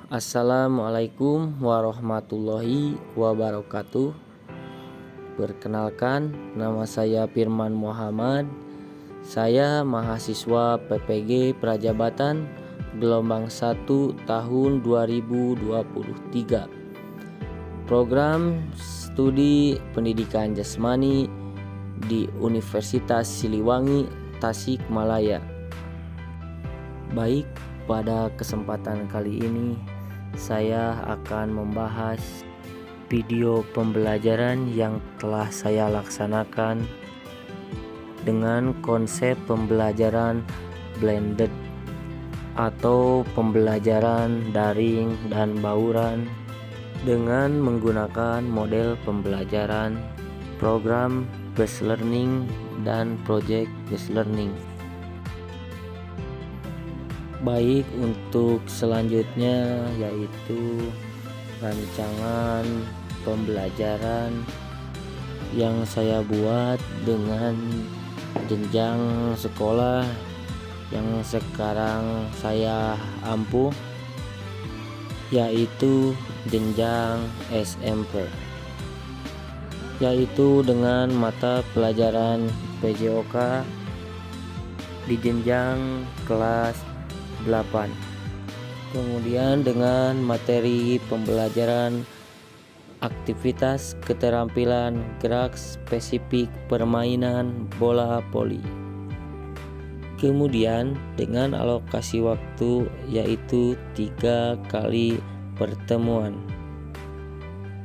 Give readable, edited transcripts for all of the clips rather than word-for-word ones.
Assalamualaikum warahmatullahi wabarakatuh. Perkenalkan, nama saya Firman Muhammad. Saya mahasiswa PPG Prajabatan gelombang 1 tahun 2023. Program studi pendidikan jasmani di Universitas Siliwangi, Tasikmalaya. Baik, pada kesempatan kali ini saya akan membahas video pembelajaran yang telah saya laksanakan dengan konsep pembelajaran blended atau pembelajaran daring dan bauran dengan menggunakan model pembelajaran program based learning dan project based learning. Baik, untuk selanjutnya yaitu rancangan pembelajaran yang saya buat dengan jenjang sekolah yang sekarang saya ampuh, yaitu jenjang SMP, yaitu dengan mata pelajaran PJOK di jenjang kelas 8. Kemudian dengan materi pembelajaran aktivitas keterampilan gerak spesifik permainan bola voli. Kemudian dengan alokasi waktu yaitu 3 kali pertemuan,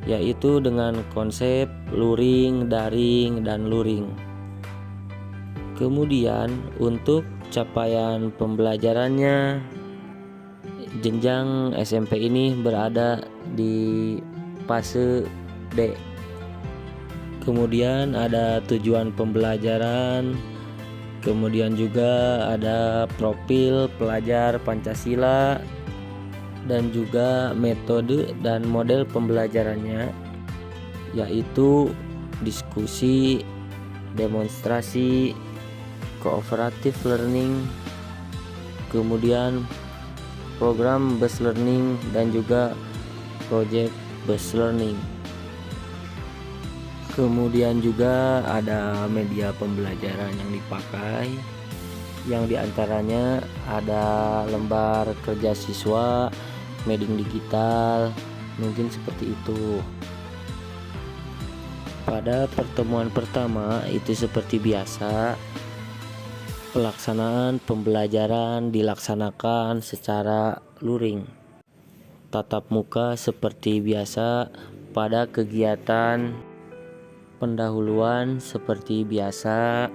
yaitu dengan konsep luring, daring, dan luring. Kemudian untuk capaian pembelajarannya, jenjang SMP ini berada di fase D. Kemudian ada tujuan pembelajaran, kemudian juga ada profil pelajar Pancasila, dan juga metode dan model pembelajarannya, yaitu diskusi, demonstrasi, cooperative learning, kemudian program based learning, dan juga project based learning. Kemudian juga ada media pembelajaran yang dipakai, yang diantaranya ada lembar kerja siswa, media digital, mungkin seperti itu. Pada pertemuan pertama itu seperti biasa, pelaksanaan pembelajaran dilaksanakan secara luring. Tatap muka seperti biasa. Pada kegiatan pendahuluan seperti biasa,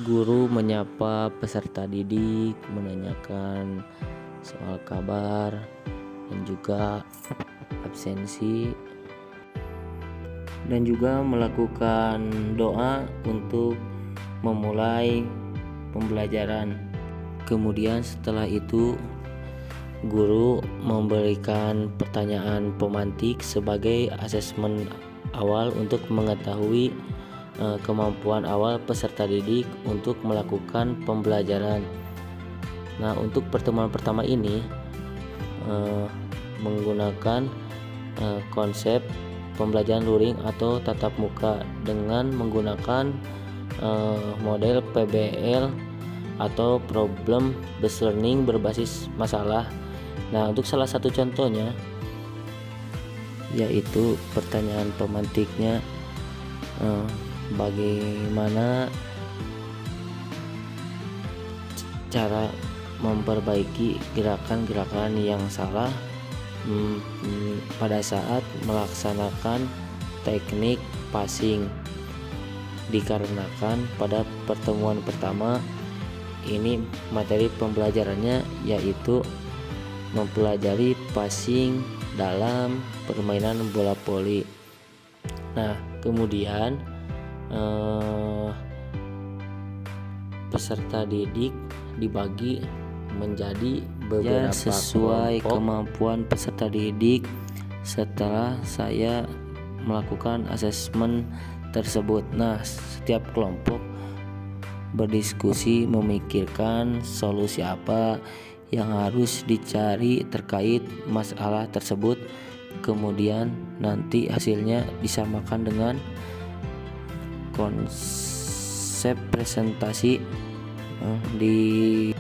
guru menyapa peserta didik, menanyakan soal kabar dan juga absensi, dan juga melakukan doa untuk memulai pembelajaran. Kemudian setelah itu guru memberikan pertanyaan pemantik sebagai asesmen awal untuk mengetahui kemampuan awal peserta didik untuk melakukan pembelajaran. Nah, untuk pertemuan pertama ini menggunakan konsep pembelajaran luring atau tatap muka dengan menggunakan model PBL atau problem based learning berbasis masalah. Nah, untuk salah satu contohnya yaitu pertanyaan pemantiknya, bagaimana cara memperbaiki gerakan-gerakan yang salah pada saat melaksanakan teknik passing. Dikarenakan pada pertemuan pertama ini materi pembelajarannya yaitu mempelajari passing dalam permainan bola voli. Nah, kemudian peserta didik dibagi menjadi beberapa sesuai kelompok kemampuan peserta didik. Setelah saya melakukan asesmen tersebut, nah, setiap kelompok berdiskusi memikirkan solusi apa yang harus dicari terkait masalah tersebut. Kemudian nanti hasilnya disamakan dengan konsep presentasi di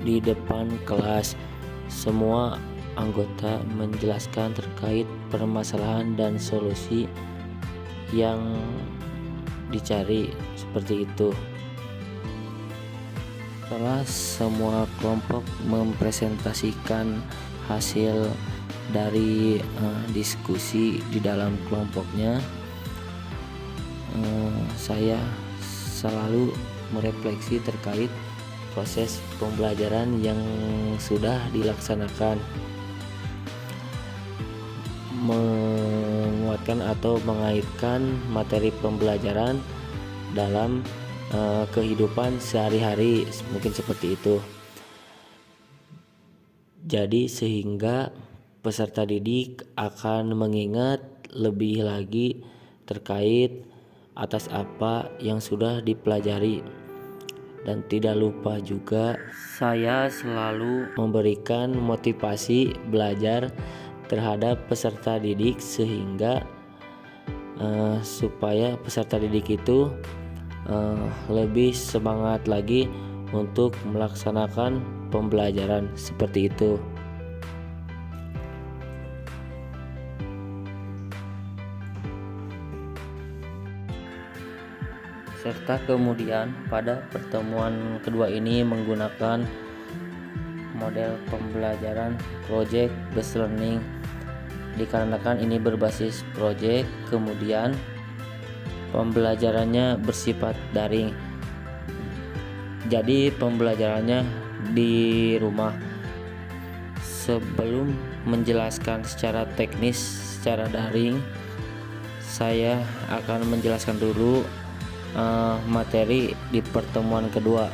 depan kelas. Semua anggota menjelaskan terkait permasalahan dan solusi yang dicari, seperti itu. Setelah semua kelompok mempresentasikan hasil dari diskusi di dalam kelompoknya, saya selalu merefleksi terkait proses pembelajaran yang sudah dilaksanakan, menguatkan atau mengaitkan materi pembelajaran dalam kehidupan sehari-hari, mungkin seperti itu. Jadi sehingga peserta didik akan mengingat lebih lagi terkait atas apa yang sudah dipelajari. Dan tidak lupa juga saya selalu memberikan motivasi belajar terhadap peserta didik sehingga supaya peserta didik itu lebih semangat lagi untuk melaksanakan pembelajaran, seperti itu. Serta kemudian pada pertemuan kedua ini menggunakan model pembelajaran project based learning, dikarenakan ini berbasis project, kemudian pembelajarannya bersifat daring. Jadi pembelajarannya di rumah. Sebelum menjelaskan secara teknis secara daring, saya akan menjelaskan dulu materi di pertemuan kedua,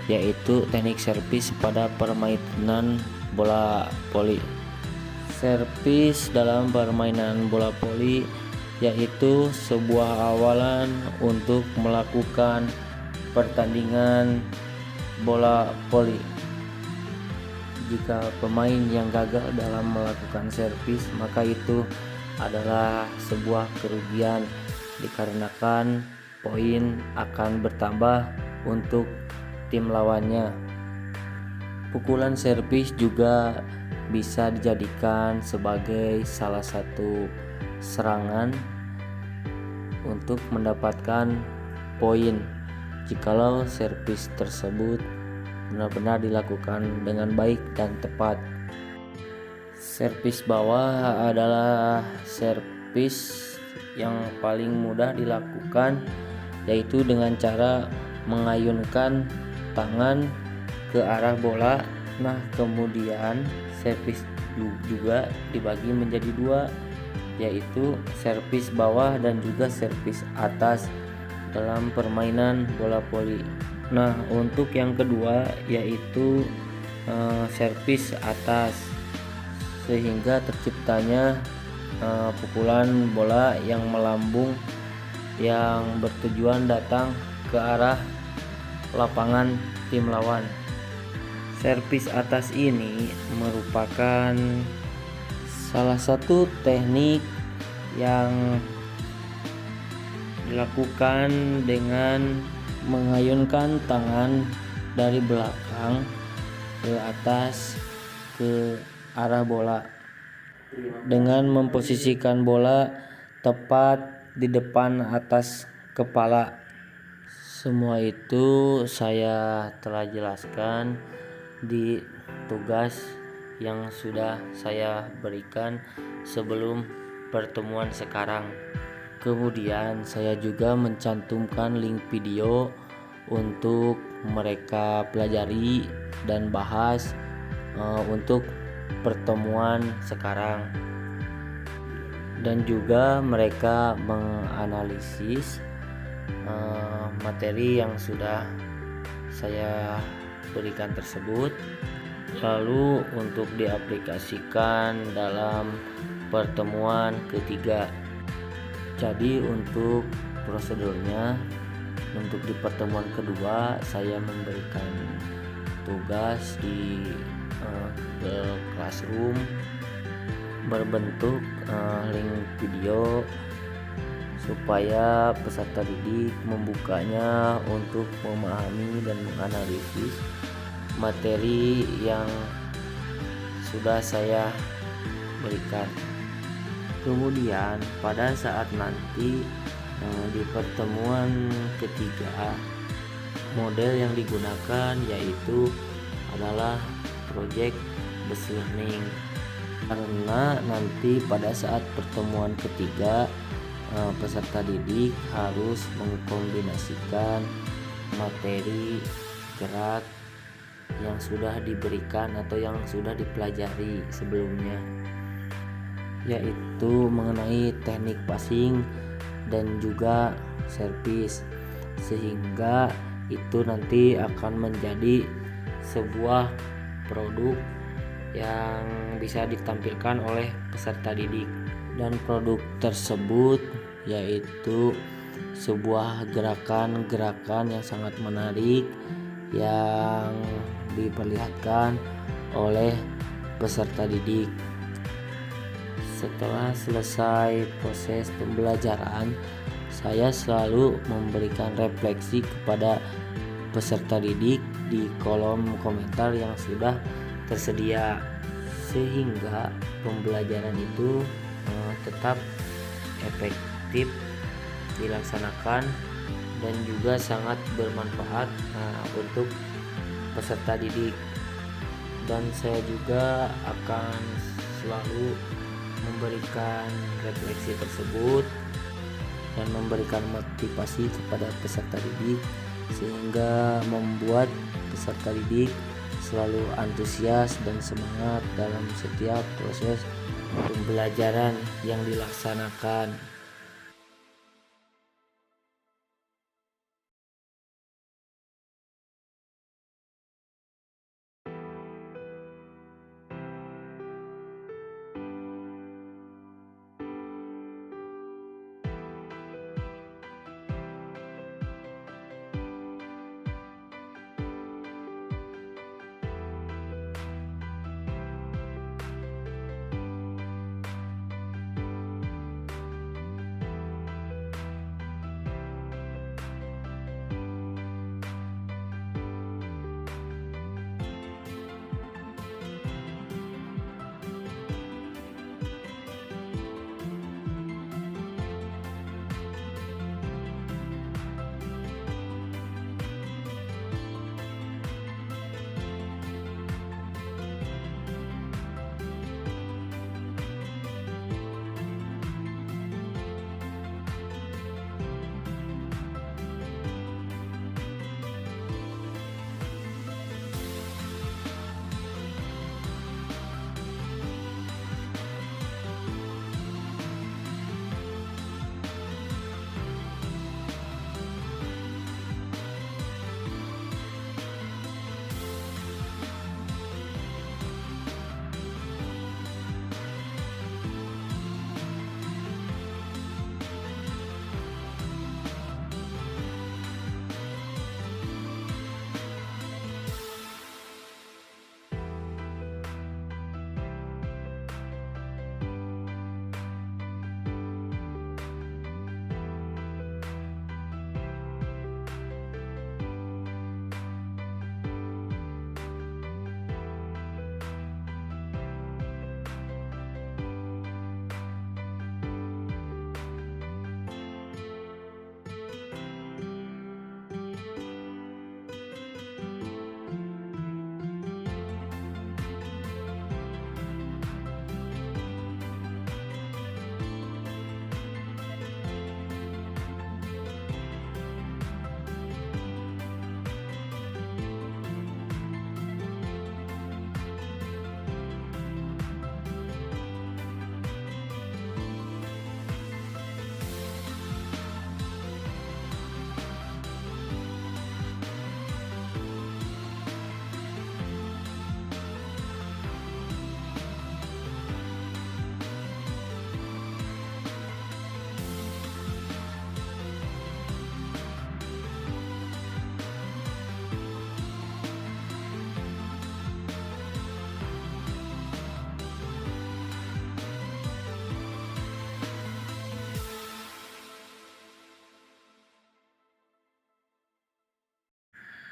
yaitu teknik servis pada permainan bola voli. Servis dalam permainan bola voli yaitu sebuah awalan untuk melakukan pertandingan bola voli. Jika pemain yang gagal dalam melakukan servis, maka itu adalah sebuah kerugian, dikarenakan poin akan bertambah untuk tim lawannya. Pukulan servis juga bisa dijadikan sebagai salah satu serangan untuk mendapatkan poin jikalau servis tersebut benar-benar dilakukan dengan baik dan tepat. Servis bawah adalah servis yang paling mudah dilakukan, yaitu dengan cara mengayunkan tangan ke arah bola. Nah, kemudian servis juga dibagi menjadi dua, yaitu servis bawah dan juga servis atas dalam permainan bola voli. Nah, untuk yang kedua yaitu servis atas, sehingga terciptanya pukulan bola yang melambung yang bertujuan datang ke arah lapangan tim lawan. Servis atas ini merupakan salah satu teknik yang dilakukan dengan mengayunkan tangan dari belakang ke atas ke arah bola dengan memposisikan bola tepat di depan atas kepala. Semua itu saya telah jelaskan di tugas yang sudah saya berikan sebelum pertemuan sekarang. Kemudian saya juga mencantumkan link video untuk mereka pelajari dan bahas untuk pertemuan sekarang. Dan juga mereka menganalisis materi yang sudah saya berikan tersebut, lalu untuk diaplikasikan dalam pertemuan ketiga. Jadi untuk prosedurnya, untuk di pertemuan kedua saya memberikan tugas di ke Classroom berbentuk link video supaya peserta didik membukanya untuk memahami dan menganalisis materi yang sudah saya berikan. Kemudian pada saat nanti di pertemuan ketiga, model yang digunakan yaitu adalah project based learning, karena nanti pada saat pertemuan ketiga peserta didik harus mengkombinasikan materi gerak yang sudah diberikan atau yang sudah dipelajari sebelumnya, yaitu mengenai teknik passing dan juga servis, sehingga itu nanti akan menjadi sebuah produk yang bisa ditampilkan oleh peserta didik. Dan produk tersebut yaitu sebuah gerakan-gerakan yang sangat menarik yang diperlihatkan oleh peserta didik. Setelah selesai proses pembelajaran, saya selalu memberikan refleksi kepada peserta didik di kolom komentar yang sudah tersedia, sehingga pembelajaran itu tetap efektif dilaksanakan dan juga sangat bermanfaat untuk peserta didik. Dan saya juga akan selalu memberikan refleksi tersebut dan memberikan motivasi kepada peserta didik, sehingga membuat peserta didik selalu antusias dan semangat dalam setiap proses pembelajaran yang dilaksanakan.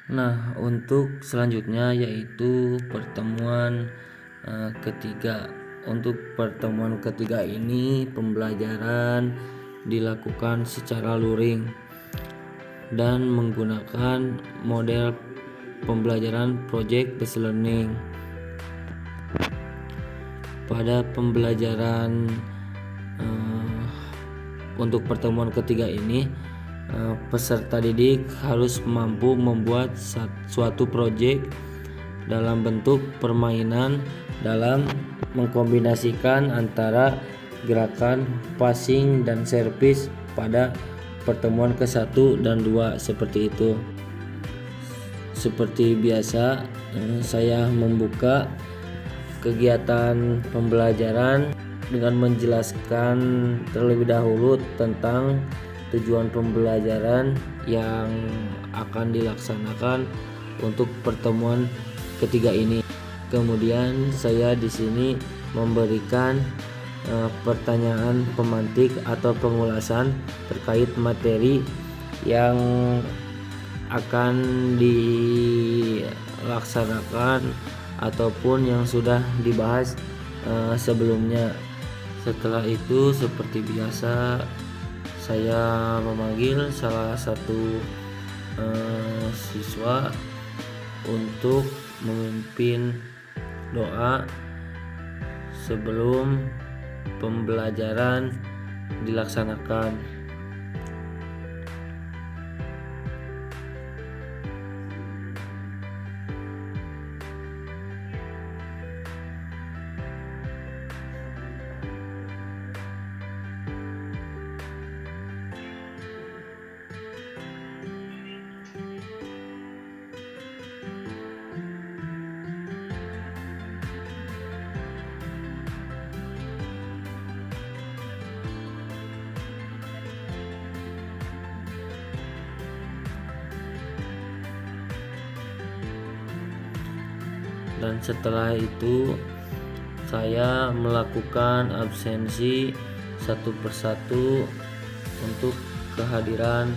Nah, untuk selanjutnya yaitu pertemuan ketiga. Untuk pertemuan ketiga ini pembelajaran dilakukan secara luring dan menggunakan model pembelajaran project based learning. Pada pembelajaran untuk pertemuan ketiga ini, peserta didik harus mampu membuat suatu proyek dalam bentuk permainan dalam mengkombinasikan antara gerakan passing dan servis pada pertemuan ke-1 dan 2 seperti itu. Seperti biasa, saya membuka kegiatan pembelajaran dengan menjelaskan terlebih dahulu tentang tujuan pembelajaran yang akan dilaksanakan untuk pertemuan ketiga ini. Kemudian saya di sini memberikan pertanyaan pemantik atau pengulasan terkait materi yang akan dilaksanakan ataupun yang sudah dibahas sebelumnya. Setelah itu, seperti biasa, saya memanggil salah satu siswa untuk memimpin doa sebelum pembelajaran dilaksanakan. Dan setelah itu saya melakukan absensi satu persatu untuk kehadiran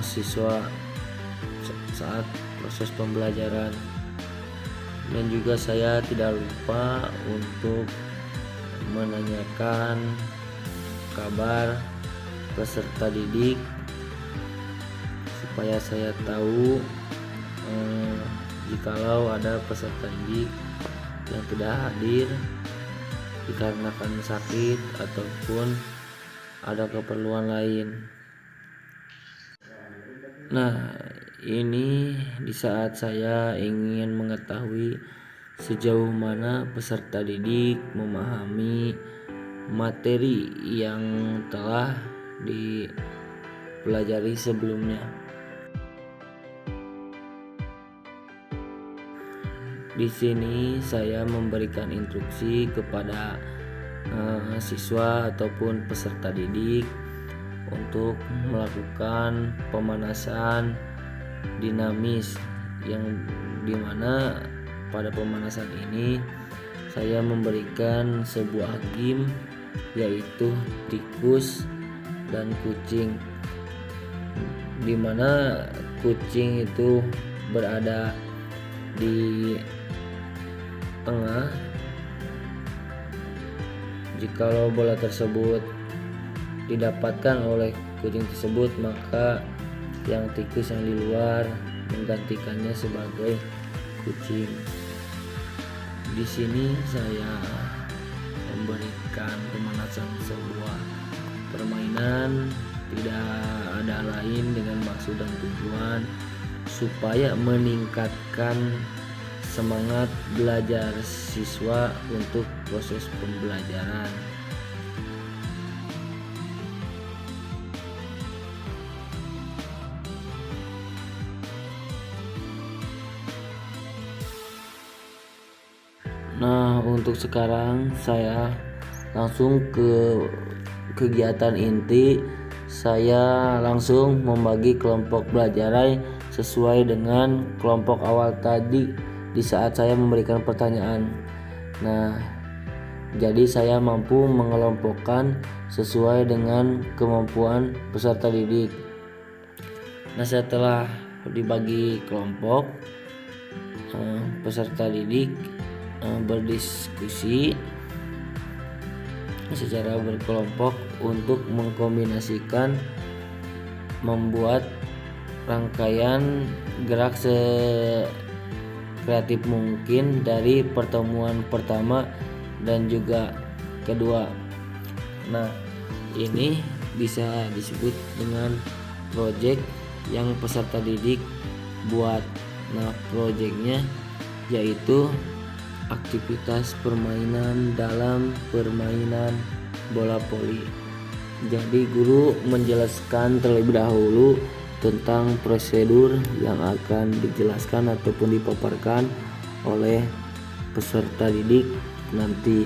siswa saat proses pembelajaran. Dan juga saya tidak lupa untuk menanyakan kabar peserta didik supaya saya tahu jikalau ada peserta didik yang tidak hadir dikarenakan sakit ataupun ada keperluan lain. Nah, ini di saat saya ingin mengetahui sejauh mana peserta didik memahami materi yang telah dipelajari sebelumnya. Di sini saya memberikan instruksi kepada siswa ataupun peserta didik untuk melakukan pemanasan dinamis, yang dimana pada pemanasan ini saya memberikan sebuah game yaitu tikus dan kucing, dimana kucing itu berada di tengah. Jikalau bola tersebut didapatkan oleh kucing tersebut, maka yang tikus yang di luar menggantikannya sebagai kucing. Di sini saya memberikan pemanasan sebuah permainan, tidak ada lain dengan maksud dan tujuan supaya meningkatkan semangat belajar siswa untuk proses pembelajaran. Nah, untuk sekarang saya langsung ke kegiatan inti. Saya langsung membagi kelompok belajar sesuai dengan kelompok awal tadi di saat saya memberikan pertanyaan. Nah, jadi saya mampu mengelompokkan sesuai dengan kemampuan peserta didik. Nah, setelah dibagi kelompok, peserta didik berdiskusi secara berkelompok untuk mengkombinasikan membuat rangkaian gerak sekreatif mungkin dari pertemuan pertama dan juga kedua. Nah, ini bisa disebut dengan project yang peserta didik buat. Nah, projectnya yaitu aktivitas permainan dalam permainan bola voli. Jadi guru menjelaskan terlebih dahulu tentang prosedur yang akan dijelaskan ataupun dipaparkan oleh peserta didik nanti.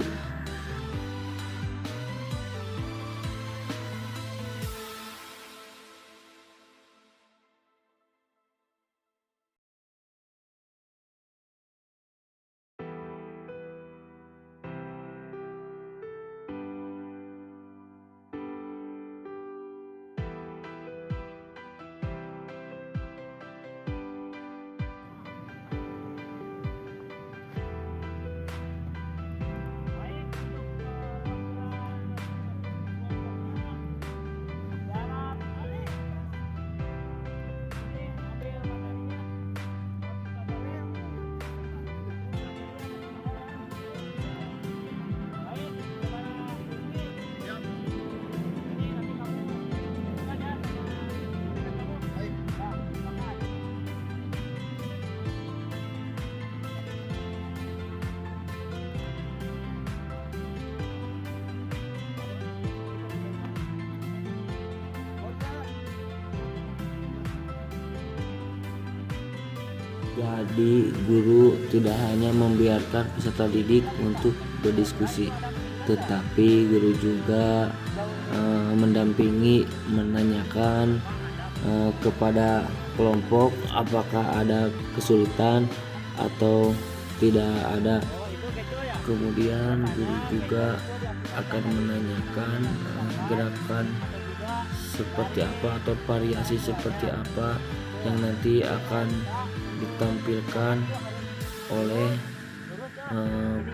Jadi guru tidak hanya membiarkan peserta didik untuk berdiskusi, tetapi guru juga mendampingi, menanyakan kepada kelompok apakah ada kesulitan atau tidak ada. Kemudian guru juga akan menanyakan gerakan seperti apa atau variasi seperti apa yang nanti akan ditampilkan oleh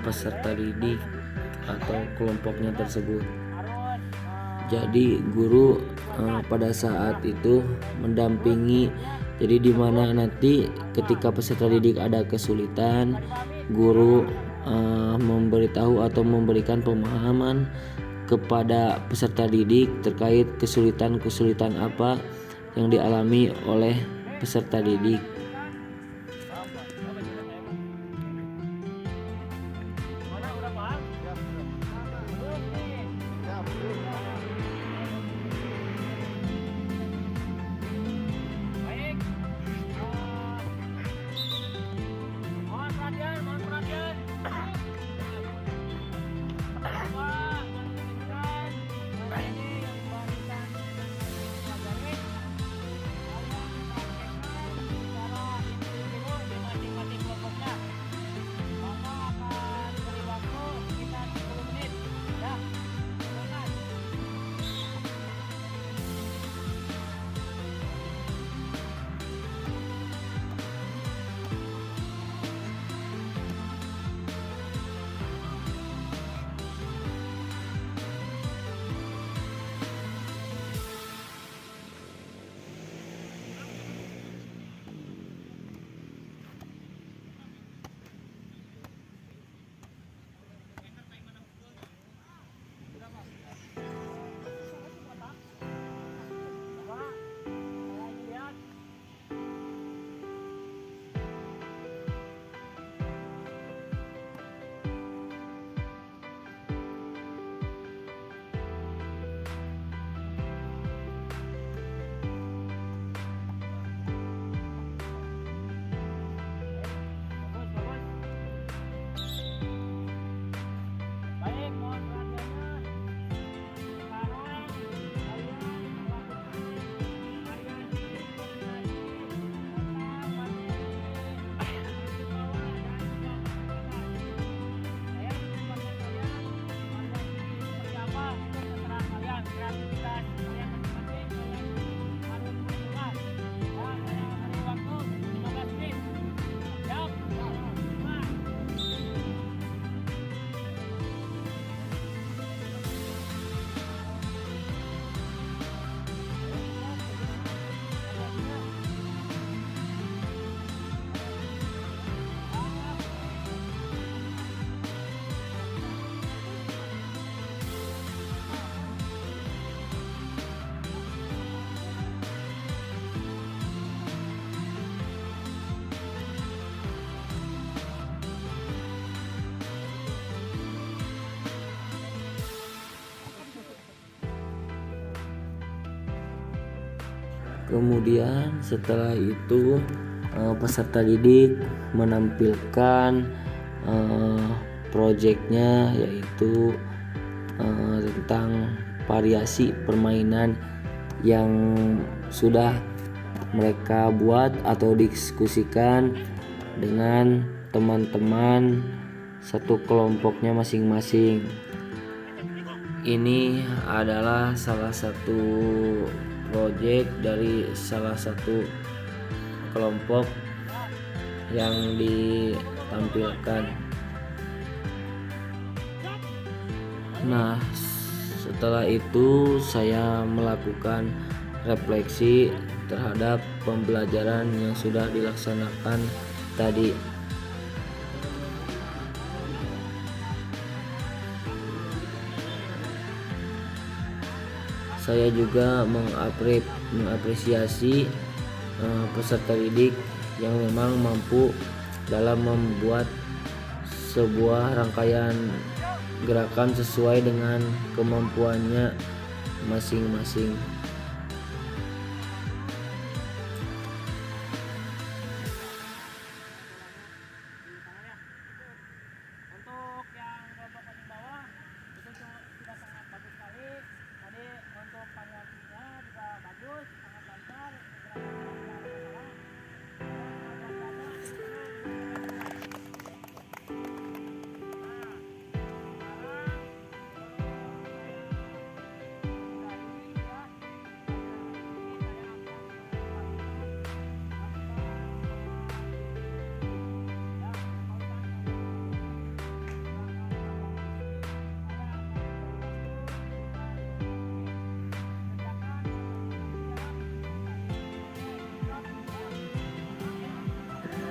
peserta didik atau kelompoknya tersebut. Jadi guru pada saat itu mendampingi, jadi di mana nanti ketika peserta didik ada kesulitan, guru memberitahu atau memberikan pemahaman kepada peserta didik terkait kesulitan-kesulitan apa yang dialami oleh peserta didik. Kemudian setelah itu peserta didik menampilkan proyeknya, yaitu tentang variasi permainan yang sudah mereka buat atau diskusikan dengan teman-teman satu kelompoknya masing-masing. Ini adalah salah satu proyek dari salah satu kelompok yang ditampilkan. Nah, setelah itu saya melakukan refleksi terhadap pembelajaran yang sudah dilaksanakan tadi. Saya juga mengapresiasi peserta didik yang memang mampu dalam membuat sebuah rangkaian gerakan sesuai dengan kemampuannya masing-masing. Untuk yang kelompok paling bawah itu sudah sangat bagus sekali. Tadi untuk variasinya juga bagus, sangat lancar.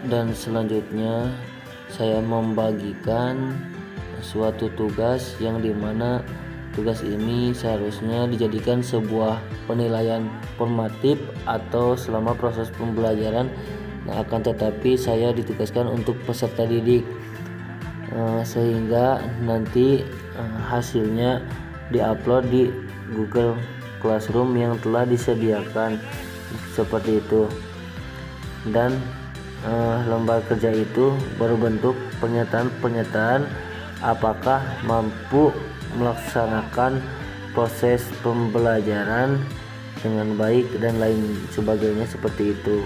Dan selanjutnya saya membagikan suatu tugas yang dimana tugas ini seharusnya dijadikan sebuah penilaian formatif atau selama proses pembelajaran. Nah, akan tetapi saya ditugaskan untuk peserta didik, sehingga nanti hasilnya diupload di Google Classroom yang telah disediakan seperti itu. Dan lembar kerja itu berbentuk pernyataan apakah mampu melaksanakan proses pembelajaran dengan baik dan lain sebagainya seperti itu.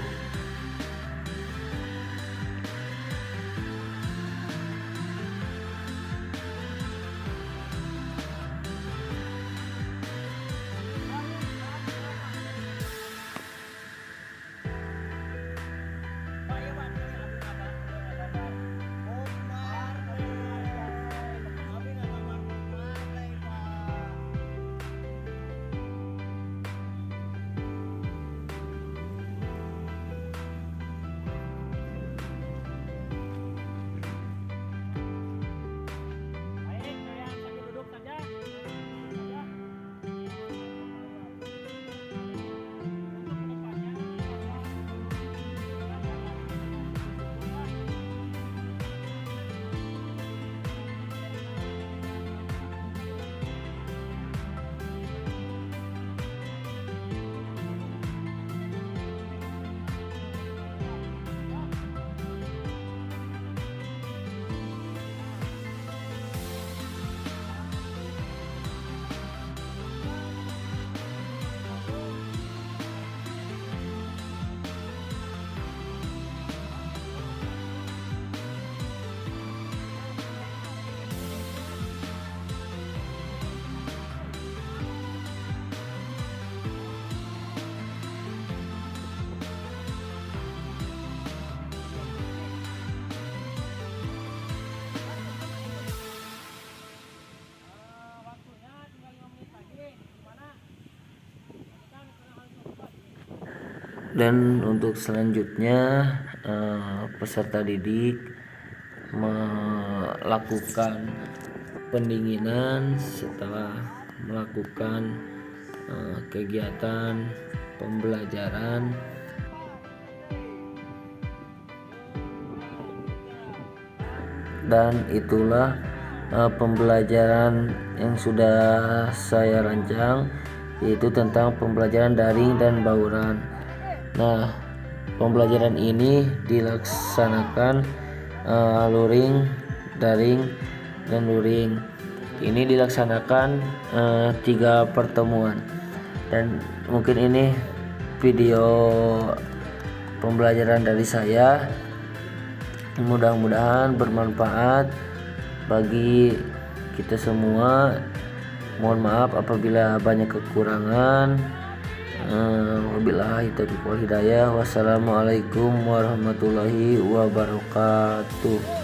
Dan untuk selanjutnya peserta didik melakukan pendinginan setelah melakukan kegiatan pembelajaran. Dan itulah pembelajaran yang sudah saya rancang, yaitu tentang pembelajaran daring dan bauran. Nah, pembelajaran ini dilaksanakan luring, daring, dan luring. Ini dilaksanakan 3 pertemuan, dan mungkin ini video pembelajaran dari saya. Mudah-mudahan bermanfaat bagi kita semua. Mohon maaf apabila banyak kekurangan. Wabillahi taufiq wal hidayah. Wassalamualaikum warahmatullahi wabarakatuh.